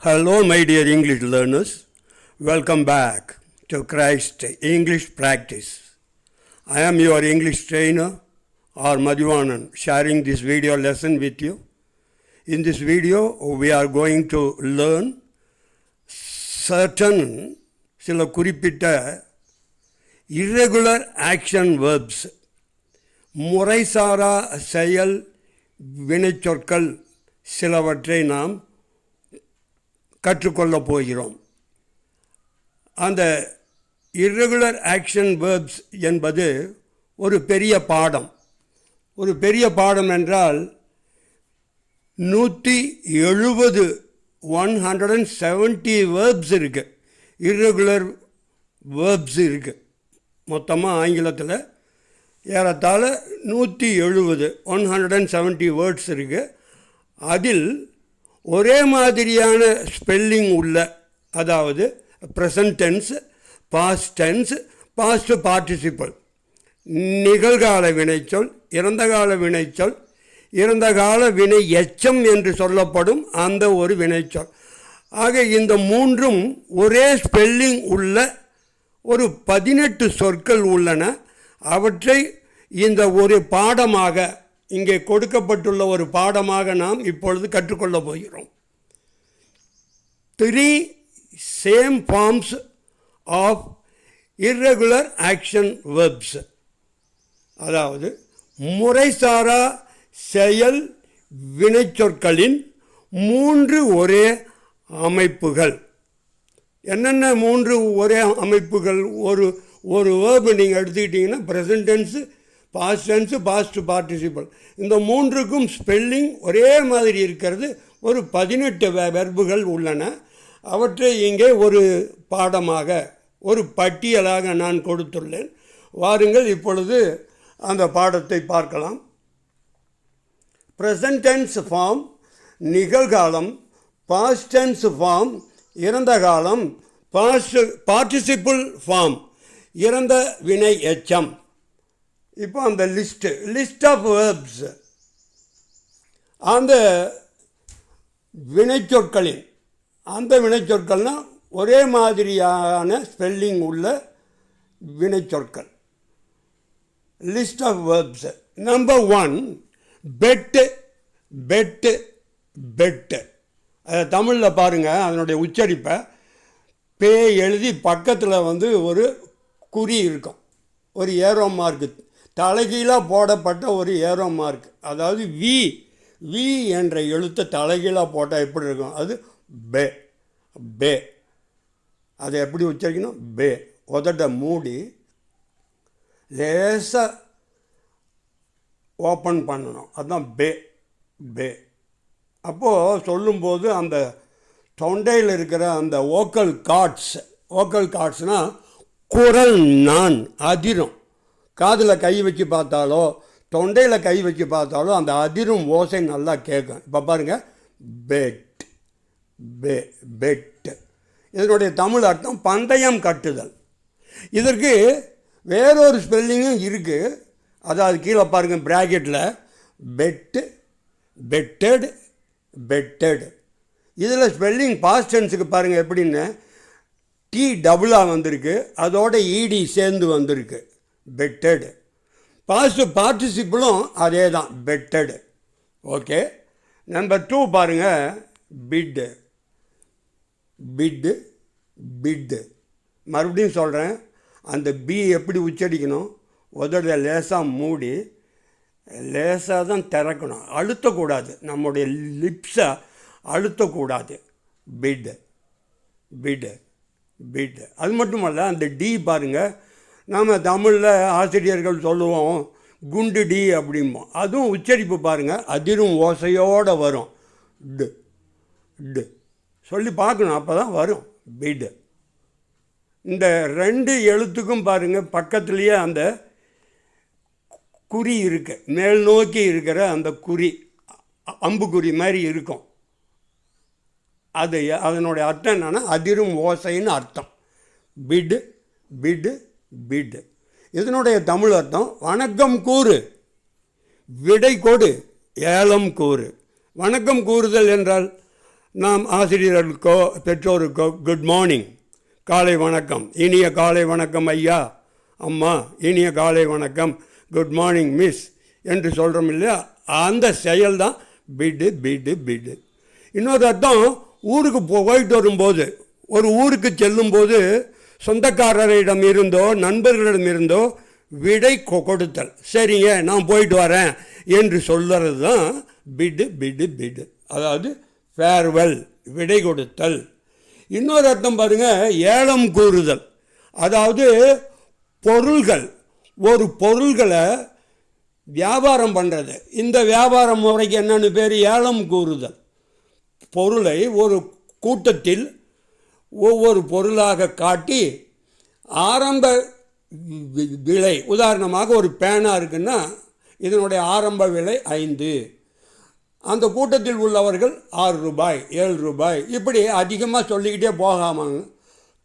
Hello, my dear English learners. Welcome back to Christ English Practice. I am your English trainer, R. Madhuvanan, sharing this video lesson with you. In this video, we are going to learn certain சில குறிப்பிட்ட irregular action verbs, முறைசாரா செயல் வினைச்சொற்கள் சிலவற்றை நாம் கற்றுக்கொள்ளப் போகிறோம். அந்த irregular action verbs என்பது ஒரு பெரிய பாடம். ஒரு பெரிய பாடம் என்றால் 170 verbs இருக்கு, irregular verbs இருக்கு. மொத்தமாக ஆங்கிலத்தில் ஏறத்தாழ 170 வேர்ட்ஸ் இருக்கு. அதில் ஒரே மாதிரியான ஸ்பெல்லிங் உள்ள, அதாவது present tense, past tense, past participle, நிகழ்கால வினைச்சொல், இறந்தகால வினைச்சொல், இறந்தகால வினை எச்சம் என்று சொல்லப்படும் அந்த ஒரு வினைச்சொல். ஆக இந்த மூன்றும் ஒரே ஸ்பெல்லிங் உள்ள ஒரு 18 சொற்கள் உள்ளன. அவற்றை இந்த ஒரு பாடமாக, இங்கே கொடுக்கப்பட்டுள்ள ஒரு பாடமாக நாம் இப்பொழுது கற்றுக்கொள்ளப் போகிறோம். 3 same forms of irregular action verbs, அதாவது முறைசாரா செயல் வினைச்சொற்களின் 3 ஒரே அமைப்புகள். என்னென்ன 3 ஒரே அமைப்புகள்? ஒரு வேர்பு நீங்கள் எடுத்துக்கிட்டிங்கன்னா present tense, past tense, past participle, இந்த மூன்றுக்கும் ஸ்பெல்லிங் ஒரே மாதிரி இருக்கிறது. ஒரு 18 வெர்புகள் உள்ளன. அவற்றை இங்கே ஒரு பாடமாக, ஒரு பட்டியலாக நான் கொடுத்துள்ளேன். வாருங்கள் இப்பொழுது அந்த பாடத்தை பார்க்கலாம். ப்ரெசன்ட் டென்ஸ் ஃபார்ம் நிகழ்காலம், பாஸ்ட் டென்ஸ் ஃபார்ம் இறந்த காலம், பார்ட்டிசிபிள் ஃபார்ம் இறந்த வினை எச்சம். இப்போ அந்த லிஸ்ட் ஆஃப் வேர்ப்ஸ், அந்த வினைச்சொற்களின், அந்த வினைச்சொற்கள்னால் ஒரே மாதிரியான ஸ்பெல்லிங் உள்ள வினைச்சொற்கள். List of verbs. Number 1, bet. Bet bet அதை தமிழில் பாருங்கள், அதனுடைய உச்சரிப்பை. பே எழுதி பக்கத்தில் ஒரு குறி இருக்கும், ஒரு ஏரோ மார்க்கு, தலைகீழாக போடப்பட்ட ஒரு ஏரோ மார்க். அதாவது வி என்ற எழுத்தை தலைகீழாக போட்டால் எப்படி இருக்கும்? அது பே. பே அதை எப்படி உச்சரிக்கணும்? பே. உதட்ட மூடி லேசாக ஓப்பன் பண்ணணும், அதுதான் பே. பே. அப்போது சொல்லும்போது அந்த தொண்டையில் இருக்கிற அந்த ஓக்கல் கார்ட்ஸ்னால் குரல் நான் அதிரும். காதில் கை வச்சு பார்த்தாலோ தொண்டையில் கை வச்சு பார்த்தாலோ அந்த அதிரும் ஓசை நல்லா கேட்கும். இப்போ பாருங்கள், பெட். பெட் இதனுடைய தமிழ் அர்த்தம் பந்தயம் கட்டுதல். இதற்கு வேறொரு ஸ்பெல்லிங்கும் இருக்குது. அதாவது கீழே பாருங்கள் ப்ராக்கெட்டில் பெட்டு, பெட்டட், பெட்டட். இதில் ஸ்பெல்லிங் பாஸ்ட் டென்ஸுக்கு பாருங்கள் எப்படின்னு, டி டபுளாக வந்திருக்கு, அதோட இடி சேர்ந்து வந்திருக்கு, பெட்டட். பாஸ்ட் பார்ட்டிசிபிளும் அதே தான், பெட்டட். ஓகே. நம்பர் 2 பாருங்கள், பிட்டு. பிட்டு பிட்டு மறுபடியும் சொல்கிறேன், அந்த பி எப்படி உச்சரிக்கணும்? உதட லேசாக மூடி லேசாக தான் திறக்கணும், அழுத்தக்கூடாது, நம்முடைய லிப்ஸை அழுத்தக்கூடாது. பிட்டு பிட்டு பிட்டு. அது மட்டுமல்ல, அந்த டி பாருங்கள், நாம் தமிழில் ஆசிரியர்கள் சொல்லுவோம் குண்டு டி அப்படிம்போம். அதுவும் உச்சரிப்பு பாருங்கள், அதிரும் ஓசையோடு வரும். டு டு சொல்லி பார்க்கணும், அப்போ தான் வரும் பிடு. இந்த 2 எழுத்துக்கும் பாருங்கள் பக்கத்துலேயே அந்த குறி இருக்கு, மேல் நோக்கி இருக்கிற அந்த குறி, அம்புக்குறி மாதிரி இருக்கும். அது அதனுடைய அர்த்தம் என்னென்னா அதிரும் ஓசைன்னு அர்த்தம். பிடு பிடு பிடு. இதனுடைய தமிழ் அர்த்தம் வணக்கம் கூறு, விடை கொடு, ஏலம் கூறு. வணக்கம் கூறுதல் என்றால் நாம் ஆசிரியர்களுக்கோ பெற்றோருக்கோ குட் மார்னிங், காலை வணக்கம், இனிய காலை வணக்கம் ஐயா, அம்மா, இனிய காலை வணக்கம், குட் மார்னிங் மிஸ் என்று சொல்கிறோம் இல்லையா? அந்த செயல் தான் பிடு பிடு பிடு. இன்னொரு அர்த்தம், ஊருக்கு போயிட்டு வரும்போது, ஒரு ஊருக்கு செல்லும்போது சொந்தக்காரரிடம் இருந்தோ நண்பர்களிடம் இருந்தோ விடை கொடுத்தல். சரிங்க, நான் போயிட்டு வரேன் என்று சொல்கிறது தான் பிடு பிடு பிடு. அதாவது ஃபேர்வெல், விடை கொடுத்தல். இன்னொரு அர்த்தம் பாருங்கள், ஏலம் கூறுதல். அதாவது பொருள்கள், ஒரு பொருள்களை வியாபாரம் பண்ணுறது. இந்த வியாபார முறைக்கு என்னென்னு பேர்? ஏலம் கூறுதல். பொருளை ஒரு கூட்டத்தில் ஒவ்வொரு பொருளாக காட்டி ஆரம்ப விலை, உதாரணமாக ஒரு பேனா இருக்குன்னா இதனுடைய ஆரம்ப விலை 5, அந்த கூட்டத்தில் உள்ளவர்கள் 6 ரூபாய், 7 ரூபாய், இப்படி அதிகமாக சொல்லிக்கிட்டே போகாமல்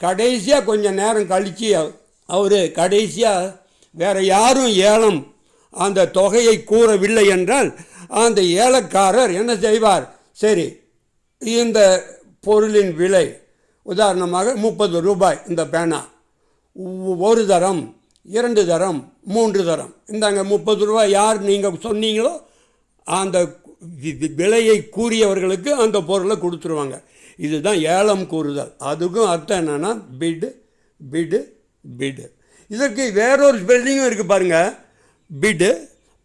கடைசியாக கொஞ்சம் நேரம் கழித்து அவர் கடைசியாக வேறு யாரும் ஏலம் அந்த தொகையை கூறவில்லை என்றால் அந்த ஏலக்காரர் என்ன செய்வார்? சரி, இந்த பொருளின் விலை உதாரணமாக 30 ரூபாய், இந்த பேனா ஒரு தரம், 2 தரம், 3 தரம், இந்தாங்க 30 ரூபாய், யார் நீங்கள் சொன்னீங்களோ அந்த விலையை கூறியவர்களுக்கு அந்த பொருளை கொடுத்துருவாங்க. இதுதான் ஏலம் கூறுதல். அதுக்கும் அர்த்தம் என்னென்னா பிடு பிடு பிடு. இதற்கு வேறொரு ஸ்பெல்லிங்கும் இருக்குது பாருங்கள். பிடு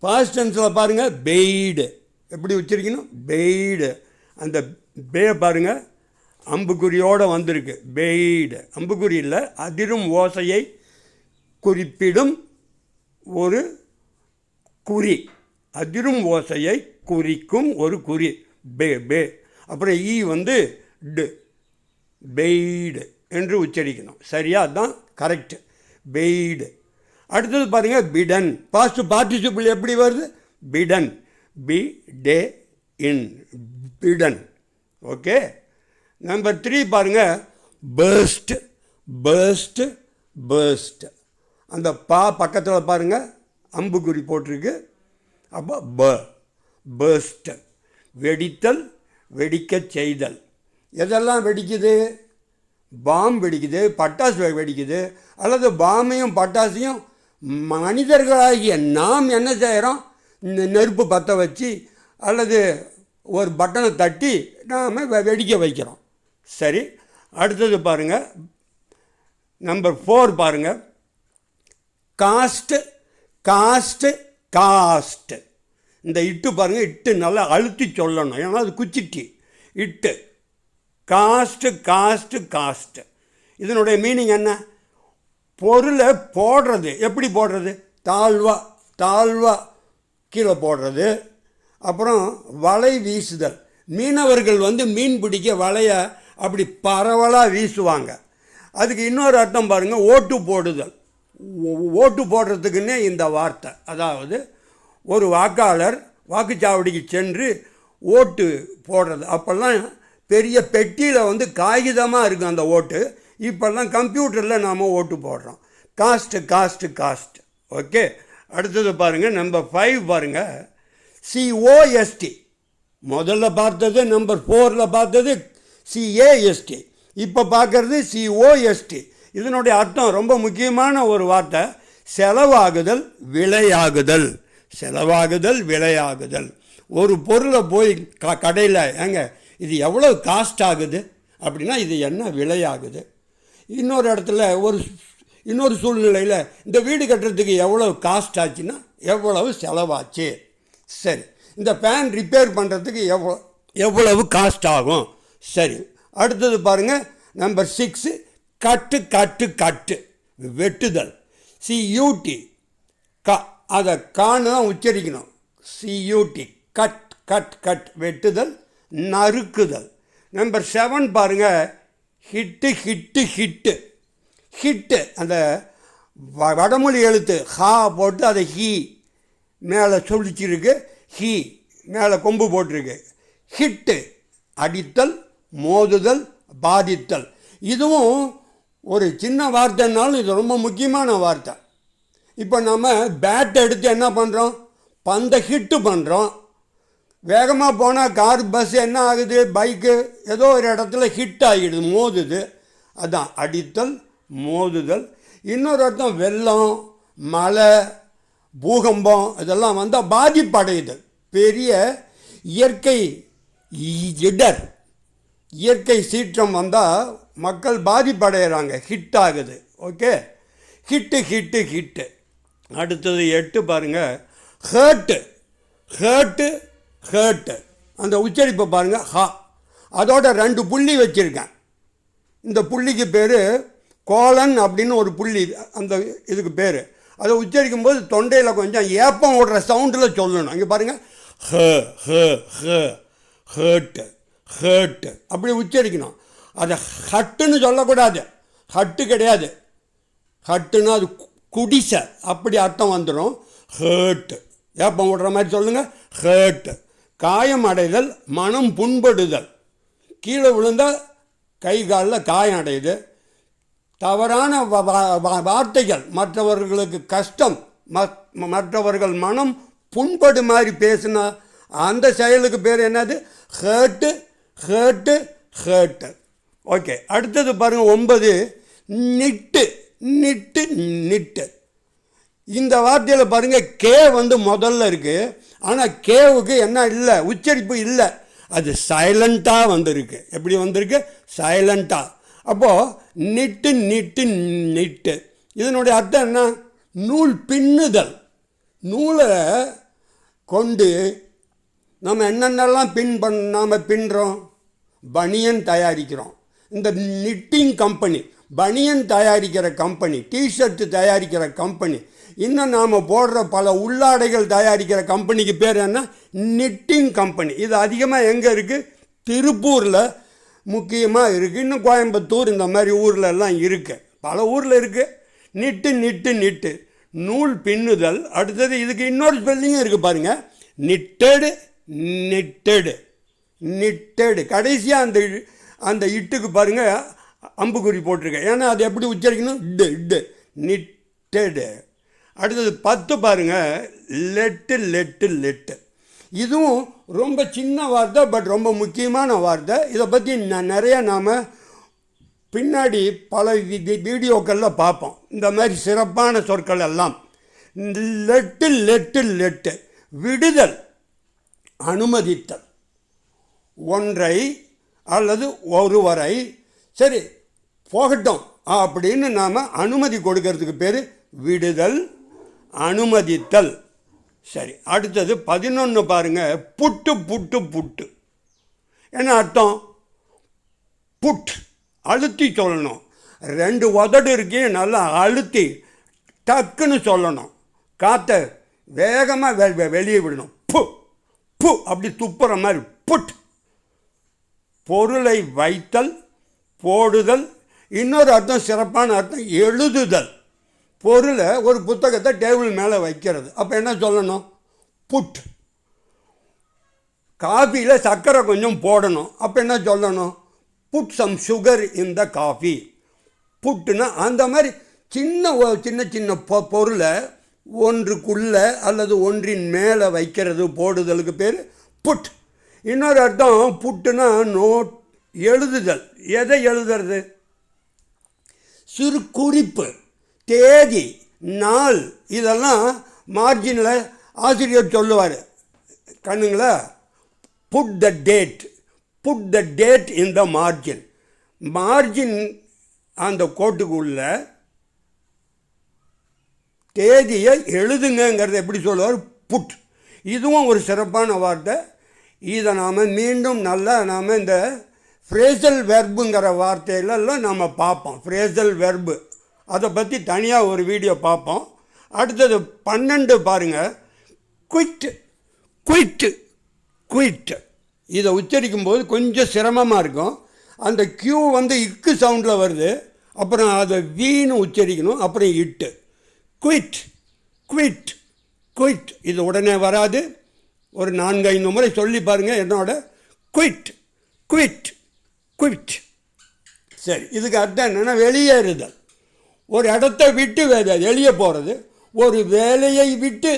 பாஸ்ட் டென்ஸில் பாருங்கள், பெய்டு. எப்படி வச்சுருக்கணும்? பெய்டு. அந்த பே பாருங்கள், அம்புக்குறியோடு வந்திருக்கு, பெய்டு. அம்புக்குறி இல்லை, அதிரும் ஓசையை குறிப்பிடும் ஒரு குறி, அதிரும் ஓசையை குறிக்கும் ஒரு குறி, பே பே. அப்புறம் ஈ வந்து டு, பெய்டு என்று உச்சரிக்கணும். சரியா? அதுதான் கரெக்டு, பெய்டு. அடுத்தது பாருங்கள், பிடன். பாஸ்ட் பார்ட்டிசிபிள் எப்படி வருது? பிடன், பி டே இன், பிடன். ஓகே. நம்பர் 3 பாருங்கள், பர்ஸ்ட், பர்ஸ்ட், பர்ஸ்ட். அந்த பா பக்கத்தில் பாருங்கள் அம்புக்குறி போட்டிருக்கு. அப்போ பர்ஸ்ட், வெடித்தல், வெடிக்கச் செய்தல். எதெல்லாம் வெடிக்குது? பாம் வெடிக்குது, பட்டாசு வெடிக்குது. அல்லது பாமையும் பட்டாசையும் மனிதர்களாகிய நாம் என்ன செய்கிறோம்? நெருப்பு பற்ற வச்சு அல்லது ஒரு பட்டனை தட்டி நாம் வெடிக்க வைக்கிறோம். சரி, அடுத்தது பாருங்கள், நம்பர் 4 பாருங்கள், காஸ்ட், காஸ்ட், காஸ்ட். இந்த இட்டு பாருங்கள், இட்டு நல்லா அழுத்தி சொல்லணும், ஏன்னா அது குச்சிட்டி. இட்டு, காஸ்ட், காஸ்ட், காஸ்ட். இதனுடைய மீனிங் என்ன? பொருளை போடுறது. எப்படி போடுறது? தாழ்வா, தாழ்வா கீழே போடுறது. அப்புறம் வலை வீசுதல். மீனவர்கள் வந்து மீன் பிடிக்க வலையை அப்படி பரவலாக வீசுவாங்க. அதுக்கு இன்னொரு அர்த்தம் பாருங்கள், ஓட்டு போடுதல். ஓட்டு போடுறதுக்குன்னே இந்த வார்த்தை. அதாவது ஒரு வாக்காளர் வாக்குச்சாவடிக்கு சென்று ஓட்டு போடுறது. அப்போல்லாம் பெரிய பெட்டியில் வந்து காகிதமாக இருக்குது அந்த ஓட்டு. இப்போல்லாம் கம்ப்யூட்டரில் நாம் ஓட்டு போடுறோம். Cost, cost, cost. ஓகே. அடுத்தது பாருங்கள், நம்பர் 5 பாருங்கள், சிஓஎஸ்டி. முதல்ல பார்த்தது நம்பர் 4ல் பார்த்தது சிஏஎஸ்டி, இப்போ பார்க்குறது சிஓஎஸ்டி. இதனுடைய அர்த்தம் ரொம்ப முக்கியமான ஒரு வார்த்தை, செலவாகுதல், விலையாகுதல். செலவாகுதல், விலையாகுதல். ஒரு பொருளை போய் கடையில், ஏங்க இது எவ்வளோ காஸ்ட் ஆகுது அப்படின்னா இது என்ன விலையாகுது. இன்னொரு இடத்துல இன்னொரு சூழ்நிலையில் இந்த வீடு கட்டுறதுக்கு எவ்வளோ காஸ்ட் ஆச்சுன்னா எவ்வளவு செலவாச்சு. சரி, இந்த ஃபேன் ரிப்பேர் பண்ணுறதுக்கு எவ்வளவு காஸ்ட் ஆகும். சரி, அடுத்தது பாருங்கள், நம்பர் 6 கட்டு, கட்டு, கட்டு, வெட்டுதல். சியூடி, அதை காணு தான் உச்சரிக்கணும். சியூடி, கட், கட், கட், வெட்டுதல், நறுக்குதல். நம்பர் 7 பாருங்கள், ஹிட்டு, ஹிட்டு, ஹிட்டு. ஹிட்டு அந்த வடமொழி எழுத்து ஹா போட்டு அதை ஹீ மேலே சொல்லிச்சிருக்கு, ஹீ மேலே கொம்பு போட்டிருக்கு. ஹிட்டு அடித்தல், மோதுதல், பாதித்தல். இதுவும் ஒரு சின்ன வார்த்தைனாலும் இது ரொம்ப முக்கியமான வார்த்தை. இப்போ நம்ம பேட்டை எடுத்து என்ன பண்ணுறோம்? பந்தை ஹிட்டு பண்ணுறோம். வேகமாக போனால் கார் பஸ் என்ன ஆகுது, பைக்கு ஏதோ ஒரு இடத்துல ஹிட் ஆகிடுது, மோதுது. அதான் அடித்தல், மோதுதல். இன்னொரு அர்த்தம் வெள்ளம், மழை, பூகம்பம் இதெல்லாம் வந்தால் பாதிப்படையுது. பெரிய இயற்கை இடர், இயற்கை சீற்றம் வந்தால் மக்கள் பாதிப்படைகிறாங்க, ஹிட் ஆகுது. Okay, hit. அடுத்தது 8 பாருங்கள், ஹேர்ட்டு. அந்த உச்சரிப்பை பாருங்கள், ஹா. அதோட 2 புள்ளி வச்சுருக்கேன். இந்த புள்ளிக்கு பேர் கோலன் அப்படின்னு ஒரு புள்ளி, அந்த இதுக்கு பேர். அதை உச்சரிக்கும் போது தொண்டையில் கொஞ்சம் ஏப்பம் ஓடுற சவுண்டில் சொல்லணும். இங்கே பாருங்கள், ஹேர்ட்டு அப்படி உச்சரிக்கணும். அதை ஹட்டுன்னு சொல்லக்கூடாது, ஹட்டு கிடையாது. ஹட்டுன்னா அது குடிசை, அப்படி அர்த்தம் வந்துடும். ஹேர்ட்டு ஏப்பம் ஓடுற மாதிரி சொல்லுங்கள், ஹேர்ட்டு. காயம் அடைதல், மனம் புண்படுதல். கீழே விழுந்தால் கை காலில் காயம் அடையுது. தவறான வார்த்தைகள், மற்றவர்களுக்கு கஷ்டம், மற்றவர்கள் மனம் புண்படு மாதிரி பேசினா அந்த செயலுக்கு பேர் என்னது, ஹேர்ட்டு. ஓகே, அடுத்தது பாருங்கள் 9, நிட்டு. இந்த வார்த்தையில் பாருங்கள், கே வந்து முதல்ல இருக்குது. ஆனால் கேவுக்கு என்ன இல்லை, உச்சரிப்பு இல்லை, அது சைலண்ட்டாக வந்திருக்கு. எப்படி வந்திருக்கு, சைலண்ட்டாக. அப்போது நிட்டு. இதனுடைய அர்த்தம் என்ன, நூல் பின்னுதல். நூலை கொண்டு நம்ம என்னென்னலாம் நாம் பின்னுறோம், பனியன் தயாரிக்கிறோம். இந்த நிட்டிங் கம்பெனி, பனியன் தயாரிக்கிற கம்பெனி, டிஷர்ட்டு தயாரிக்கிற கம்பெனி, இன்னும் நாம் போடுற பல உள்ளாடைகள் தயாரிக்கிற கம்பெனிக்கு பேர் என்ன, நிட்டிங் கம்பெனி. இது அதிகமாக எங்கே இருக்குது, திருப்பூரில் முக்கியமாக இருக்குது. இன்னும் கோயம்புத்தூர் இந்த மாதிரி ஊரில் எல்லாம் இருக்குது, பல ஊரில் இருக்குது. நிட்டு நூல் பின்னுதல். அடுத்தது இதுக்கு இன்னொரு ஸ்பெல்லிங்கும் இருக்குது பாருங்கள், நிட்டடு. கடைசியாக அந்த இட்டுக்கு பாருங்கள் அம்புக்குறி போட்டிருக்கேன். ஏன்னா அது எப்படி உச்சரிக்கணும், நிட்டடு. அடுத்தது 10 பாருங்கள், லெட்டு. இதுவும் ரொம்ப சின்ன வார்த்தை, பட் ரொம்ப முக்கியமான வார்த்தை. இதை பற்றி நிறைய நாம் பின்னாடி பல வீடியோக்களில் பார்ப்போம். இந்த மாதிரி சிறப்பான சொற்கள் எல்லாம். லெட்டு விடுதல், அனுமதித்தல். ஒன்றை அல்லது ஒருவரை சரி போகட்டும் அப்படின்னு நாம் அனுமதி கொடுக்கறதுக்கு பேர் விடுதல், அனுமதித்தல். சரி, அடுத்தது 11 பாருங்கள், புட்டு. என்ன அர்த்தம், புட் அழுத்தி சொல்லணும். 2 உதடு இருக்கே, நல்லா அழுத்தி டக்குன்னு சொல்லணும். காற்றை வேகமாக வெளியே விடணும். பு அப்படி துப்புற மாதிரி புட். பொருளை வைத்தல், போடுதல். இன்னொரு அர்த்தம், சிறப்பான அர்த்தம், எழுதுதல். பொருளை, ஒரு புத்தகத்தை டேபிள் மேலே வைக்கிறது. அப்போ என்ன சொல்லணும், புட். காஃபியில் சர்க்கரை கொஞ்சம் போடணும். அப்போ என்ன சொல்லணும், put some sugar in the coffee. புட்டுன்னா அந்த மாதிரி சின்ன பொருளை ஒன்றுக்குள்ளே அல்லது ஒன்றின் மேலே வைக்கிறது, போடுதலுக்கு பேர் புட். இன்னொரு அர்த்தம், புட்டுனா நோட், எழுதுதல். எதை எழுதுறது, சிறு குறிப்பு, தேதி, நாள். இதெல்லாம் மார்ஜினில் ஆசிரியர் சொல்லுவார், கண்ணுங்களா, put the date in the margin. Margin அந்த கோட்டுக்குள்ள தேதியை எழுதுங்கிறத எப்படி சொல்லுவார், புட். இதுவும் ஒரு சிறப்பான வார்த்தை. இதை நாம் மீண்டும் நல்லா நாம் இந்த ஃப்ரேசல் வெர்புங்கிற வார்த்தையிலெல்லாம் நம்ம பார்ப்போம். ஃப்ரேசல் வெர்பு அதை பற்றி தனியாக ஒரு வீடியோ பார்ப்போம். அடுத்தது 12 பாருங்கள், குயிட். இதை உச்சரிக்கும் போது கொஞ்சம் சிரமமாக இருக்கும். அந்த கியூ வந்து இக்கு சவுண்டில் வருது, அப்புறம் அதை வீன்னு உச்சரிக்கணும், அப்புறம் இட்டு. குயிட். இது உடனே வராது. ஒரு 4-5 முறை சொல்லி பாருங்கள் என்னோட. குயிட். சரி, இதுக்கு அர்த்தம் என்னென்னா வெளியேறுதல். ஒரு இடத்த விட்டு வெளியே போகிறது, ஒரு வேலையை விட்டு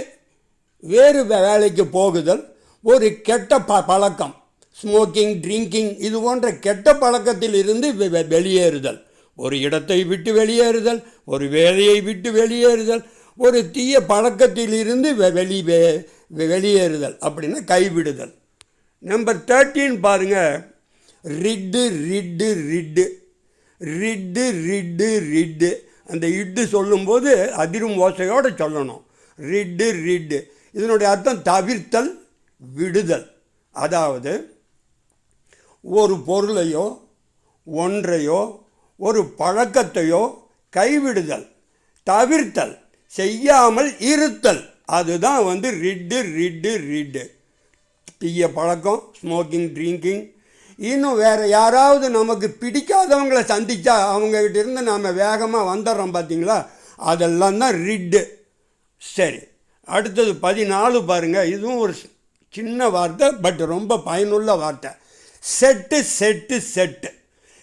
வேறு வேலைக்கு போகுதல், ஒரு கெட்ட பழக்கம், ஸ்மோக்கிங், ட்ரிங்கிங், இது போன்ற கெட்ட பழக்கத்தில் இருந்து வெளியேறுதல், ஒரு இடத்தை விட்டு வெளியேறுதல், ஒரு வேலையை விட்டு வெளியேறுதல், ஒரு தீய பழக்கத்தில் இருந்து வெளியேறுதல் அப்படின்னா கைவிடுதல். நம்பர் 13 பாருங்கள், writ writ writ writ writ writ. அந்த இட்டு சொல்லும்போது அதிரும் ஓசையோடு சொல்லணும். ரிட்டு ரிட்டு இதனுடைய அர்த்தம் தவிர்த்தல், விடுதல். அதாவது ஒரு பொருளையோ ஒன்றையோ ஒரு பழக்கத்தையோ கைவிடுதல், தவிர்த்தல், செய்யாமல் இருத்தல், அதுதான் ரிட்டு ரிட்டு ரிட்டு. தீய பழக்கம், ஸ்மோக்கிங், ட்ரிங்கிங். இன்னும் வேறு யாராவது நமக்கு பிடிக்காதவங்களை சந்தித்தா அவங்ககிட்ட இருந்து நாம் வேகமாக வந்துடுறோம் பார்த்தீங்களா, அதெல்லாம் தான் ரிட்டு. சரி, அடுத்தது 14 பாருங்கள். இதுவும் ஒரு சின்ன வார்த்தை, பட் ரொம்ப பயனுள்ள வார்த்தை. Set set set.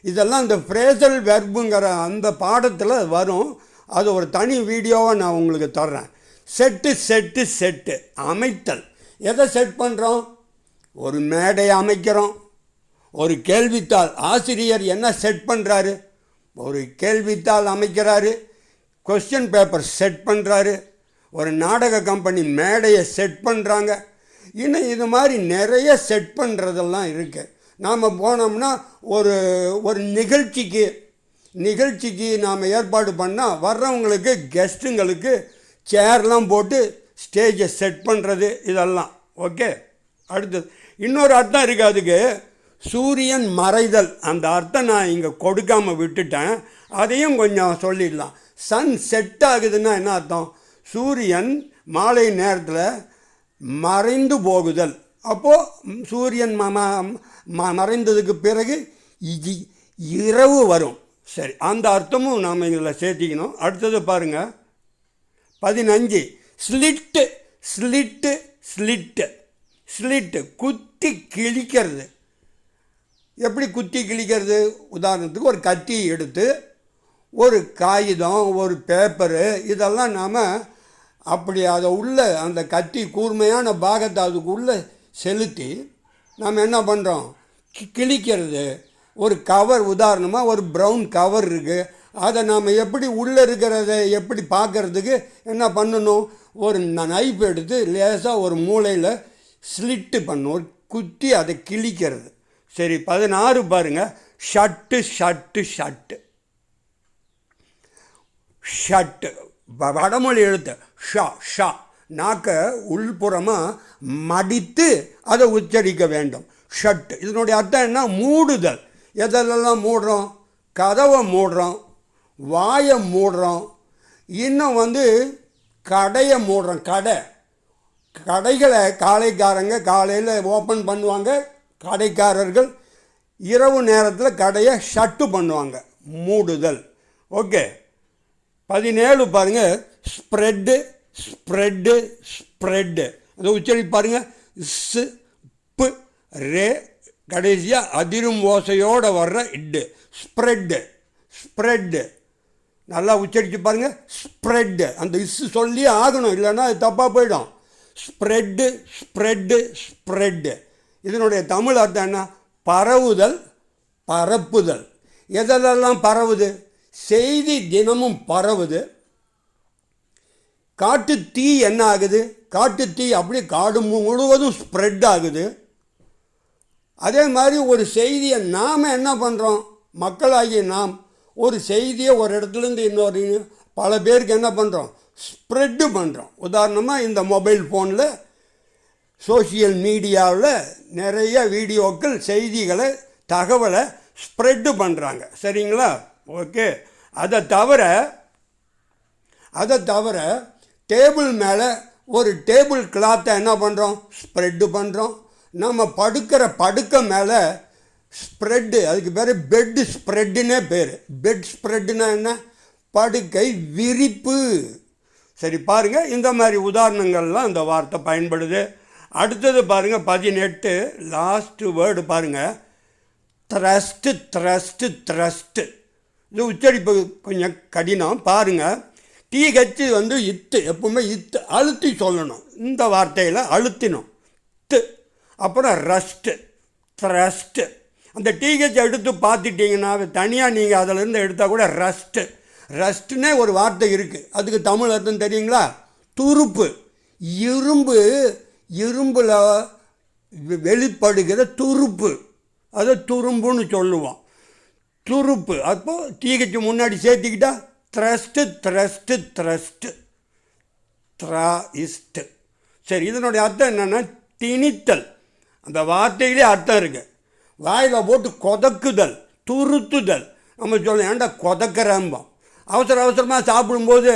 இதெல்லாம் இந்த ஃப்ரேசல் வெர்புங்கிற அந்த பாடத்தில் வரும். அது ஒரு தனி வீடியோவை நான் உங்களுக்கு தர்றேன். செட்டு செட்டு செட்டு, அமைத்தல். எதை செட் பண்ணுறோம்? ஒரு மேடை அமைக்கிறோம். ஒரு கேள்வித்தாள், ஆசிரியர் என்ன செட் பண்ணுறாரு? ஒரு கேள்வித்தாள் அமைக்கிறாரு. கொஸ்டின் பேப்பர் செட் பண்ணுறாரு. ஒரு நாடக கம்பெனி மேடையை செட் பண்ணுறாங்க. இன்னும் இது மாதிரி நிறைய செட் பண்ணுறதெல்லாம் இருக்குது. நாம் போனோம்னா ஒரு ஒரு நிகழ்ச்சிக்கு நாம் ஏற்பாடு பண்ணால் வர்றவங்களுக்கு, கெஸ்ட்டுங்களுக்கு சேர்லாம் போட்டு ஸ்டேஜை செட் பண்ணுறது, இதெல்லாம் ஓகே. அடுத்தது இன்னொரு அர்த்தம் இருக்குது அதுக்கு, சூரியன் மறைதல். அந்த அர்த்தம் நான் இங்கே கொடுக்காமல் விட்டுட்டேன், அதையும் கொஞ்சம் சொல்லிடலாம். சன் செட் ஆகுதுன்னா என்ன அர்த்தம்? சூரியன் மாலை நேரத்தில் மறைந்து போகுதல். அப்போது சூரியன் மறைந்ததுக்கு பிறகு இரவு வரும். சரி, அந்த அர்த்தமும் நாம் இதில் சேர்த்திக்கணும். அடுத்தது பாருங்கள், 15 ஸ்லிட்டு ஸ்லிட்டு ஸ்லிட்டு ஸ்லிட்டு, குத்தி கிழிக்கிறது. எப்படி குத்தி கிழிக்கிறது? உதாரணத்துக்கு ஒரு கத்தி எடுத்து ஒரு காகிதம், ஒரு பேப்பரு, இதெல்லாம் நாம் அப்படி அதை உள்ள அந்த கத்தி கூர்மையான பாகத்தை அதுக்குள்ளே செலுத்தி நாம் என்ன பண்ணுறோம்? கிழிக்கிறது. ஒரு கவர், உதாரணமாக ஒரு ப்ரௌன் கவர் இருக்குது, அதை நாம் எப்படி உள்ளே இருக்கிறத எப்படி பார்க்குறதுக்கு என்ன பண்ணணும்? ஒரு நைஃப் எடுத்து லேசாக ஒரு மூலையில் ஸ்லிட்டு பண்ணும், ஒரு குத்தி அதை கிழிக்கிறது. சரி, 16 பாருங்கள், ஷட்டு ஷட்டு ஷட்டு ஷட்டு. வடமொழி எழுத்து ஷா ஷா. நாக்க உள்புறமாக மடித்து அதை உச்சரிக்க வேண்டும். ஷட்டு இதனுடைய அர்த்தம் என்ன? மூடுதல். எதெல்லாம் மூடுறோம்? கதவை மூடுறோம், வாயை மூடுறோம், இன்னும் கடையை மூடுறோம். கடைகளை காலைக்காரங்க காலையில் ஓப்பன் பண்ணுவாங்க, கடைக்காரர்கள் இரவு நேரத்தில் கடையை ஷட்டு பண்ணுவாங்க, மூடுதல். ஓகே. 17 பாருங்கள், ஸ்ப்ரெட்டு ஸ்ப்ரெட்டு ஸ்ப்ரெட்டு. அதை உச்சரி பாருங்கள், ஸ் பு ரே, கடைசியாக அதிரும் ஓசையோடு வர்ற இட்டு. Spread spread. நல்லா உச்சரித்து பாருங்கள், ஸ்ப்ரெட்டு. அந்த இஸ் சொல்லி ஆகணும், இல்லைன்னா அது தப்பாக போயிடும். Spread spread spread. இதனுடைய தமிழ் அர்த்தம் என்ன? பரவுதல், பரப்புதல். எதெல்லாம் பரவுது? செய்தி தினமும் பரவுது. காட்டு தீ என்ன ஆகுது? காட்டு தீ அப்படியே காடு முழுவதும் ஸ்ப்ரெட் ஆகுது. அதே மாதிரி ஒரு செய்தியை நாம் என்ன பண்ணுறோம்? மக்களாகிய நாம் ஒரு செய்தியை ஒரு இடத்துலேருந்து இன்னொரு பல பேருக்கு என்ன பண்ணுறோம்? ஸ்ப்ரெட்டு பண்ணுறோம். உதாரணமாக இந்த மொபைல் ஃபோனில், சோஷியல் மீடியாவில் நிறைய வீடியோக்கள், செய்திகளை, தகவலை ஸ்ப்ரெட்டு பண்ணுறாங்க. சரிங்களா? ஓகே. அதை தவிர டேபிள் மேலே ஒரு டேபிள் கிளாத்தை என்ன பண்ணுறோம்? ஸ்ப்ரெட்டு பண்ணுறோம். நம்ம படுக்கிற படுக்கை மேலே ஸ்ப்ரெட்டு, அதுக்கு பேர் பெட் ஸ்ப்ரெட்டுன்னே பேர். பெட் ஸ்ப்ரெட்டுன்னா என்ன? படுக்கை விரிப்பு. சரி பாருங்கள், இந்த மாதிரி உதாரணங்கள்லாம் இந்த வார்த்தை பயன்படுது. அடுத்தது பாருங்கள், 18 லாஸ்ட்டு வேர்டு பாருங்கள், த்ரஸ்ட்டு த்ரஸ்ட்டு த்ரஸ்ட்டு. இது உச்சரிப்பு கொஞ்சம் கடினம். பாருங்கள், TH இத்து, எப்பவுமே இத்து அழுத்தி சொல்லணும். இந்த வார்த்தையில் அழுத்தினோம். த்து அப்புறம் ரஸ்ட்டு, த்ரஸ்ட்டு. அந்த டிஹெச் எடுத்து பார்த்துட்டிங்கன்னா தனியாக நீங்கள் அதிலேருந்து எடுத்தால் கூட ரஸ்ட்டு. ரஸ்ட்டுன்னே ஒரு வார்த்தை இருக்குது. அதுக்கு தமிழ் அர்த்தம் தெரியுங்களா? துருப்பு. இரும்பில் வெளிப்படுகிற துருப்பு, அதை துரும்புன்னு சொல்லுவோம். துருப்பு. அப்போது டிஹெச் முன்னாடி சேர்த்திக்கிட்டா த்ரஸ்ட்டு, த்ரஸ்ட்டு, த்ரஸ்ட்டு, த்ராயிஸ்ட்டு. சரி, இதனுடைய அர்த்தம் என்னென்னா திணித்தல். அந்த வார்த்தையிலே அர்த்தம் இருக்குது. வாயில் போட்டு கொதக்குதல், துருத்துதல். நம்ம சொல்லலாம், ஏன்டா கொதக்கிறம்போம். அவசரமாக சாப்பிடும்போது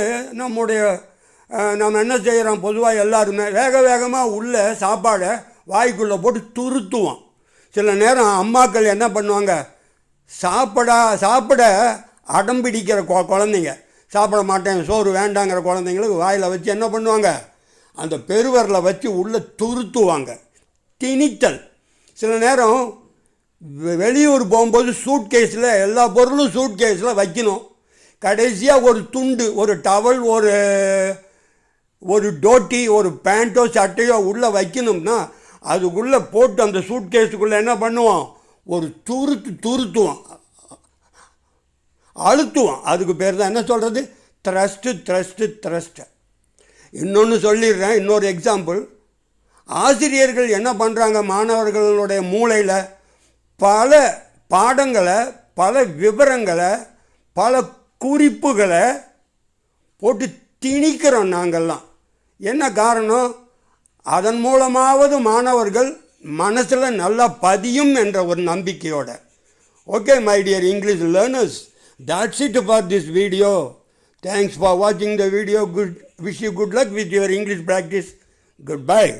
நம்ம என்ன செய்கிறோம், பொதுவாக எல்லாருமே வேகமாக உள்ள சாப்பாடை வாய்க்குள்ளே போட்டு துருத்துவோம். சில நேரம் அம்மாக்கள் என்ன பண்ணுவாங்க, சாப்பிட அடம்பிடிக்கிற குழந்தைங்க, சாப்பிட மாட்டேன் சோறு வேண்டாங்கிற குழந்தைங்களுக்கு வாயில் வச்சு என்ன பண்ணுவாங்க, அந்த பெருவரில் வச்சு உள்ளே துருத்துவாங்க. திணித்தல். சில நேரம் வெளியூர் போகும்போது சூட்கேஸில் எல்லா பொருளும் சூட்கேஸில் வைக்கணும். கடைசியாக ஒரு துண்டு, ஒரு டவல், ஒரு டோட்டி, ஒரு பேண்ட்டோ சட்டையோ உள்ளே வைக்கணும்னா அதுக்குள்ளே போட்டு அந்த சூட்கேஸுக்குள்ளே என்ன பண்ணுவோம், ஒரு துருத்துவோம், அழுத்துவோம். அதுக்கு பேர் தான் என்ன சொல்கிறது, த்ரஸ்ட்டு. இன்னொன்று சொல்லிடுறேன், இன்னொரு எக்ஸாம்பிள். ஆசிரியர்கள் என்ன பண்ணுறாங்க, மாணவர்களுடைய மூளையில் பல பாடங்களை, பல விவரங்களை, பல குறிப்புகளை போட்டு திணிக்கிறோம் நாங்கள்லாம். என்ன காரணம், அதன் மூலமாவது மாணவர்கள் மனசில் நல்லா பதியும் என்ற ஒரு நம்பிக்கையோட. Okay my dear English learners, that's it for this video. Thanks for watching the video. Wish you good luck with your English practice. Goodbye.